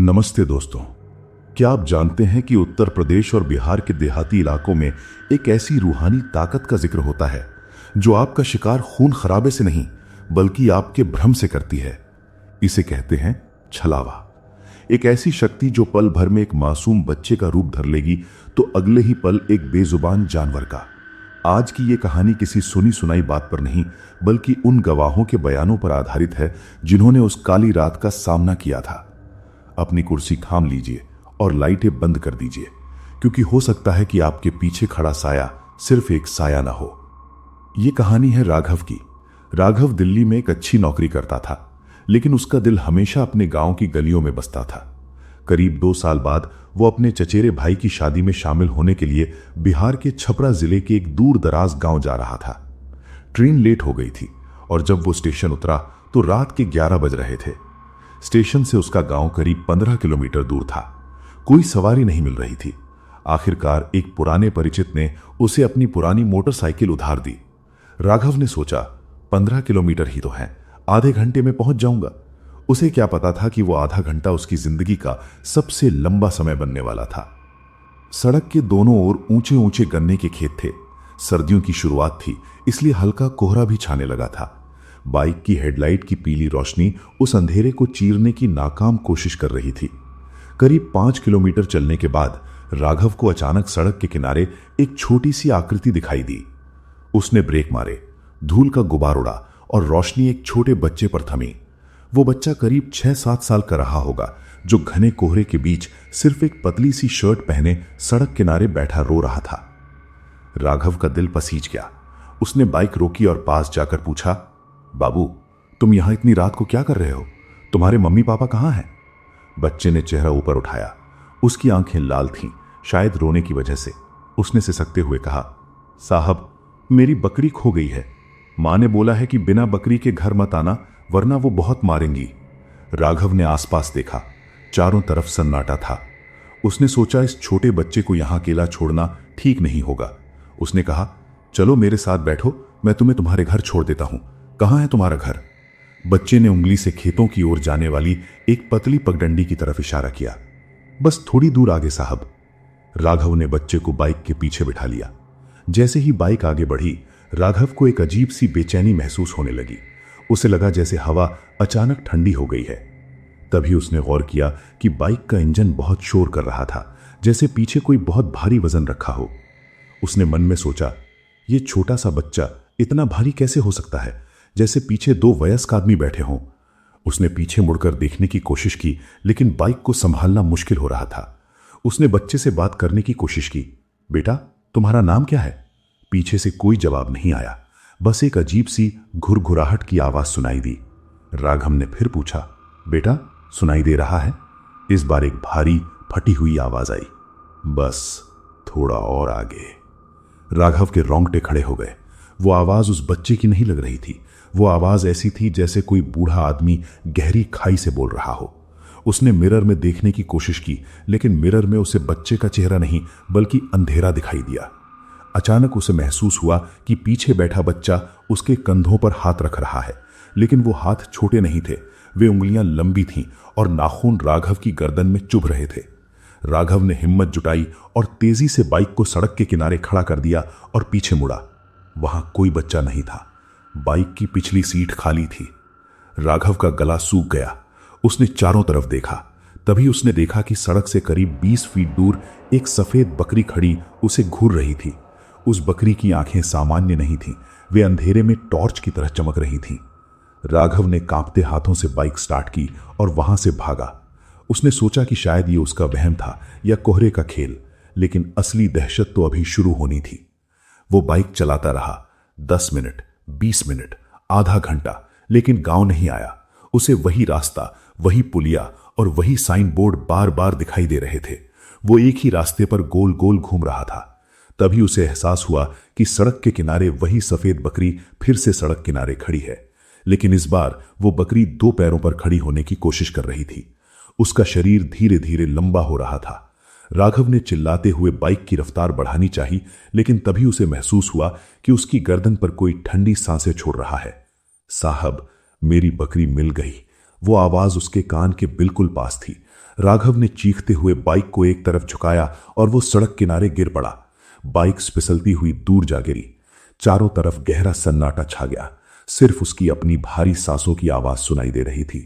नमस्ते दोस्तों। क्या आप जानते हैं कि उत्तर प्रदेश और बिहार के देहाती इलाकों में एक ऐसी रूहानी ताकत का जिक्र होता है जो आपका शिकार खून खराबे से नहीं बल्कि आपके भ्रम से करती है। इसे कहते हैं छलावा। एक ऐसी शक्ति जो पल भर में एक मासूम बच्चे का रूप धर लेगी तो अगले ही पल एक बेजुबान जानवर का। आज की ये कहानी किसी सुनी सुनाई बात पर नहीं बल्कि उन गवाहों के बयानों पर आधारित है जिन्होंने उस काली रात का सामना किया था। अपनी कुर्सी थाम लीजिए और लाइटें बंद कर दीजिए, क्योंकि हो सकता है कि आपके पीछे खड़ा साया सिर्फ एक साया ना हो। यह कहानी है राघव की। राघव दिल्ली में एक अच्छी नौकरी करता था, लेकिन उसका दिल हमेशा अपने गांव की गलियों में बसता था। करीब 2 साल बाद वो अपने चचेरे भाई की शादी में शामिल होने के लिए बिहार के छपरा जिले के एक दूर दराज गांव जा रहा था। ट्रेन लेट हो गई थी और जब वो स्टेशन उतरा तो रात के 11 बज रहे थे। स्टेशन से उसका गांव करीब 15 किलोमीटर दूर था। कोई सवारी नहीं मिल रही थी। आखिरकार एक पुराने परिचित ने उसे अपनी पुरानी मोटरसाइकिल उधार दी। राघव ने सोचा 15 किलोमीटर ही तो है, आधे घंटे में पहुंच जाऊंगा। उसे क्या पता था कि वो आधा घंटा उसकी जिंदगी का सबसे लंबा समय बनने वाला था। सड़क के दोनों ओर ऊंचे ऊंचे गन्ने के खेत थे। सर्दियों की शुरुआत थी, इसलिए हल्का कोहरा भी छाने लगा था। बाइक की हेडलाइट की पीली रोशनी उस अंधेरे को चीरने की नाकाम कोशिश कर रही थी। करीब 5 किलोमीटर चलने के बाद राघव को अचानक सड़क के किनारे एक छोटी सी आकृति दिखाई दी। उसने ब्रेक मारे, धूल का गुबार उड़ा और रोशनी एक छोटे बच्चे पर थमी। वो बच्चा करीब 6-7 साल का रहा होगा, जो घने कोहरे के बीच सिर्फ एक पतली सी शर्ट पहने सड़क किनारे बैठा रो रहा था। राघव का दिल पसीज गया। उसने बाइक रोकी और पास जाकर पूछा, बाबू, तुम यहां इतनी रात को क्या कर रहे हो? तुम्हारे मम्मी पापा कहां हैं? बच्चे ने चेहरा ऊपर उठाया। उसकी आंखें लाल थीं, शायद रोने की वजह से। उसने सिसकते हुए कहा, साहब, मेरी बकरी खो गई है। मां ने बोला है कि बिना बकरी के घर मत आना, वरना वो बहुत मारेंगी। राघव ने आसपास देखा। चारों तरफ सन्नाटा था। उसने सोचा इस छोटे बच्चे को यहां अकेला छोड़ना ठीक नहीं होगा। उसने कहा, चलो मेरे साथ बैठो, मैं तुम्हें तुम्हारे घर छोड़ देता हूं। कहां है तुम्हारा घर? बच्चे ने उंगली से खेतों की ओर जाने वाली एक पतली पगडंडी की तरफ इशारा किया। बस थोड़ी दूर आगे साहब। राघव ने बच्चे को बाइक के पीछे बिठा लिया। जैसे ही बाइक आगे बढ़ी, राघव को एक अजीब सी बेचैनी महसूस होने लगी। उसे लगा जैसे हवा अचानक ठंडी हो गई है। तभी उसने गौर किया कि बाइक का इंजन बहुत शोर कर रहा था, जैसे पीछे कोई बहुत भारी वजन रखा हो। उसने मन में सोचा, यह छोटा सा बच्चा इतना भारी कैसे हो सकता है, जैसे पीछे 2 वयस्क आदमी बैठे हों। उसने पीछे मुड़कर देखने की कोशिश की, लेकिन बाइक को संभालना मुश्किल हो रहा था। उसने बच्चे से बात करने की कोशिश की, बेटा, तुम्हारा नाम क्या है? पीछे से कोई जवाब नहीं आया, बस एक अजीब सी घुरघुराहट की आवाज सुनाई दी। राघव ने फिर पूछा, बेटा, सुनाई दे रहा है? इस बार एक भारी फटी हुई आवाज आई, बस थोड़ा और आगे। राघव के रोंगटे खड़े हो गए। वो आवाज उस बच्चे की नहीं लग रही थी। वो आवाज ऐसी थी जैसे कोई बूढ़ा आदमी गहरी खाई से बोल रहा हो। उसने मिरर में देखने की कोशिश की, लेकिन मिरर में उसे बच्चे का चेहरा नहीं बल्कि अंधेरा दिखाई दिया। अचानक उसे महसूस हुआ कि पीछे बैठा बच्चा उसके कंधों पर हाथ रख रहा है, लेकिन वो हाथ छोटे नहीं थे। वे उंगलियां लंबी थीं और नाखून राघव की गर्दन में चुभ रहे थे। राघव ने हिम्मत जुटाई और तेजी से बाइक को सड़क के किनारे खड़ा कर दिया और पीछे मुड़ा। वहां कोई बच्चा नहीं था। बाइक की पिछली सीट खाली थी। राघव का गला सूख गया। उसने चारों तरफ देखा। तभी उसने देखा कि सड़क से करीब 20 फीट दूर एक सफेद बकरी खड़ी उसे घूर रही थी। उस बकरी की आंखें सामान्य नहीं थीं, वे अंधेरे में टॉर्च की तरह चमक रही थीं। राघव ने कांपते हाथों से बाइक स्टार्ट की और वहां से भागा। उसने सोचा कि शायद ये उसका वहम था या कोहरे का खेल, लेकिन असली दहशत तो अभी शुरू होनी थी। वो बाइक चलाता रहा 10 मिनट, 20 मिनट, आधा घंटा, लेकिन गांव नहीं आया। उसे वही रास्ता, वही पुलिया और वही साइन बोर्ड बार बार दिखाई दे रहे थे। वो एक ही रास्ते पर गोल गोल घूम रहा था। तभी उसे एहसास हुआ कि सड़क के किनारे वही सफेद बकरी फिर से सड़क किनारे खड़ी है, लेकिन इस बार वो बकरी 2 पैरों पर खड़ी होने की कोशिश कर रही थी। उसका शरीर धीरे धीरे लंबा हो रहा था। राघव ने चिल्लाते हुए बाइक की रफ्तार बढ़ानी चाही, लेकिन तभी उसे महसूस हुआ कि उसकी गर्दन पर कोई ठंडी सांसें छोड़ रहा है। साहब, मेरी बकरी मिल गई। वो आवाज उसके कान के बिल्कुल पास थी। राघव ने चीखते हुए बाइक को एक तरफ झुकाया और वो सड़क किनारे गिर पड़ा। बाइक फिसलती हुई दूर जा गिरी। चारों तरफ गहरा सन्नाटा छा गया। सिर्फ उसकी अपनी भारी सांसों की आवाज सुनाई दे रही थी।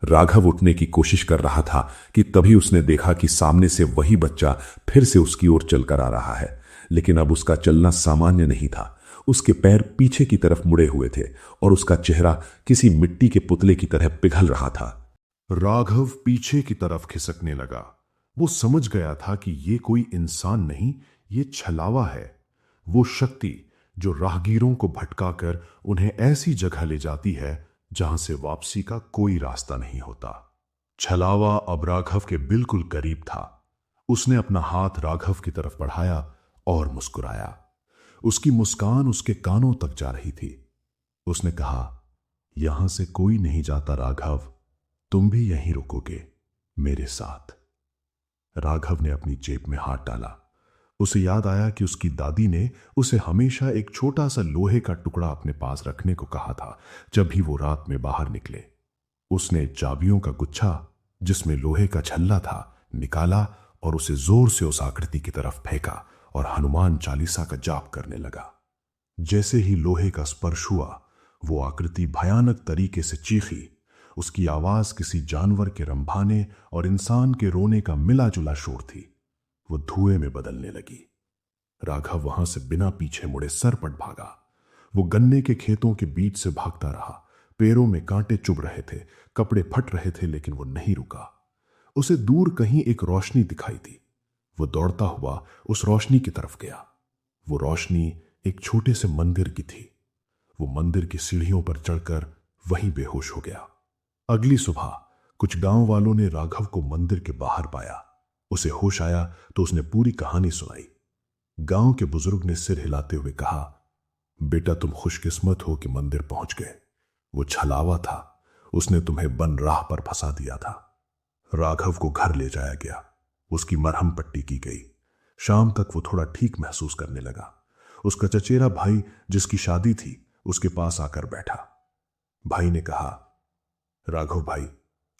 राघव उठने की कोशिश कर रहा था कि तभी उसने देखा कि सामने से वही बच्चा फिर से उसकी ओर चलकर आ रहा है, लेकिन अब उसका चलना सामान्य नहीं था। उसके पैर पीछे की तरफ मुड़े हुए थे और उसका चेहरा किसी मिट्टी के पुतले की तरह पिघल रहा था। राघव पीछे की तरफ खिसकने लगा। वो समझ गया था कि ये कोई इंसान नहीं, ये छलावा है, वो शक्ति जो राहगीरों को भटकाकर उन्हें ऐसी जगह ले जाती है जहां से वापसी का कोई रास्ता नहीं होता। छलावा अब राघव के बिल्कुल करीब था। उसने अपना हाथ राघव की तरफ बढ़ाया और मुस्कुराया। उसकी मुस्कान उसके कानों तक जा रही थी। उसने कहा, यहां से कोई नहीं जाता राघव, तुम भी यहीं रुकोगे मेरे साथ। राघव ने अपनी जेब में हाथ डाला। उसे याद आया कि उसकी दादी ने उसे हमेशा एक छोटा सा लोहे का टुकड़ा अपने पास रखने को कहा था जब भी वो रात में बाहर निकले। उसने चाबियों का गुच्छा जिसमें लोहे का छल्ला था निकाला और उसे जोर से उस आकृति की तरफ फेंका और हनुमान चालीसा का जाप करने लगा। जैसे ही लोहे का स्पर्श हुआ, वो आकृति भयानक तरीके से चीखी। उसकी आवाज किसी जानवर के रंभाने और इंसान के रोने का मिला जुला शोर थी। वो धुएं में बदलने लगी। राघव वहां से बिना पीछे मुड़े सरपट भागा। वो गन्ने के खेतों के बीच से भागता रहा। पैरों में कांटे चुभ रहे थे, कपड़े फट रहे थे, लेकिन वो नहीं रुका। उसे दूर कहीं एक रोशनी दिखाई दी। वो दौड़ता हुआ उस रोशनी की तरफ गया। वो रोशनी एक छोटे से मंदिर की थी। वो मंदिर की सीढ़ियों पर चढ़कर वहीं बेहोश हो गया। अगली सुबह कुछ गांव वालों ने राघव को मंदिर के बाहर पाया। उसे होश आया तो उसने पूरी कहानी सुनाई। गांव के बुजुर्ग ने सिर हिलाते हुए कहा, बेटा तुम खुशकिस्मत हो कि मंदिर पहुंच गए। वो छलावा था, उसने तुम्हें बन राह पर फंसा दिया था। राघव को घर ले जाया गया। उसकी मरहम पट्टी की गई। शाम तक वो थोड़ा ठीक महसूस करने लगा। उसका चचेरा भाई जिसकी शादी थी उसके पास आकर बैठा। भाई ने कहा, राघव भाई,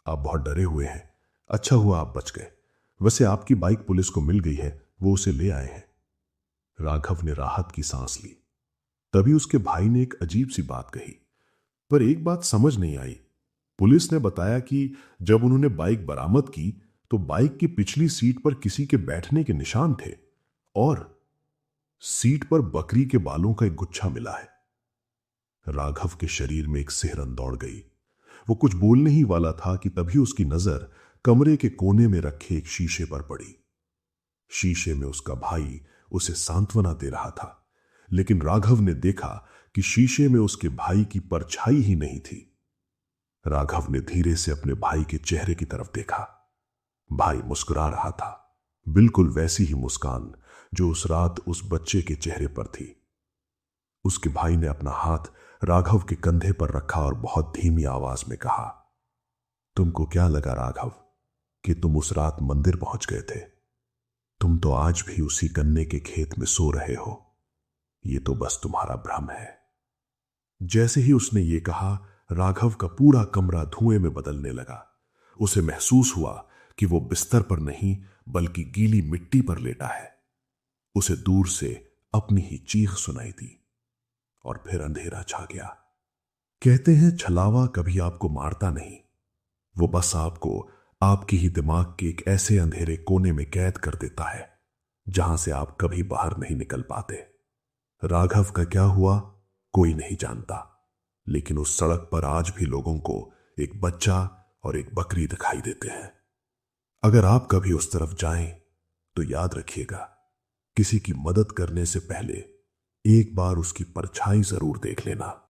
आप बहुत डरे हुए हैं। अच्छा हुआ आप बच गए। वैसे आपकी बाइक पुलिस को मिल गई है, वो उसे ले आए हैं। राघव ने राहत की सांस ली। तभी उसके भाई ने एक अजीब सी बात कही, पर एक बात समझ नहीं आई। पुलिस ने बताया कि जब उन्होंने बाइक बरामद की तो बाइक की पिछली सीट पर किसी के बैठने के निशान थे और सीट पर बकरी के बालों का एक गुच्छा मिला है। राघव के शरीर में एक सिहरन दौड़ गई। वो कुछ बोलने ही वाला था कि तभी उसकी नजर कमरे के कोने में रखे एक शीशे पर पड़ी। शीशे में उसका भाई उसे सांत्वना दे रहा था, लेकिन राघव ने देखा कि शीशे में उसके भाई की परछाई ही नहीं थी। राघव ने धीरे से अपने भाई के चेहरे की तरफ देखा। भाई मुस्कुरा रहा था, बिल्कुल वैसी ही मुस्कान जो उस रात उस बच्चे के चेहरे पर थी। उसके भाई ने अपना हाथ राघव के कंधे पर रखा और बहुत धीमी आवाज में कहा, तुमको क्या लगा राघव कि तुम उस रात मंदिर पहुंच गए थे? तुम तो आज भी उसी गन्ने के खेत में सो रहे हो। ये तो बस तुम्हारा भ्रम है। जैसे ही उसने ये कहा, राघव का पूरा कमरा धुएं में बदलने लगा। उसे महसूस हुआ कि वो बिस्तर पर नहीं बल्कि गीली मिट्टी पर लेटा है। उसे दूर से अपनी ही चीख सुनाई दी और फिर अंधेरा छा गया। कहते हैं छलावा कभी आपको मारता नहीं, वो बस आपको आपकी ही दिमाग के एक ऐसे अंधेरे कोने में कैद कर देता है जहां से आप कभी बाहर नहीं निकल पाते। राघव का क्या हुआ कोई नहीं जानता, लेकिन उस सड़क पर आज भी लोगों को एक बच्चा और एक बकरी दिखाई देते हैं। अगर आप कभी उस तरफ जाएं तो याद रखिएगा, किसी की मदद करने से पहले एक बार उसकी परछाई जरूर देख लेना।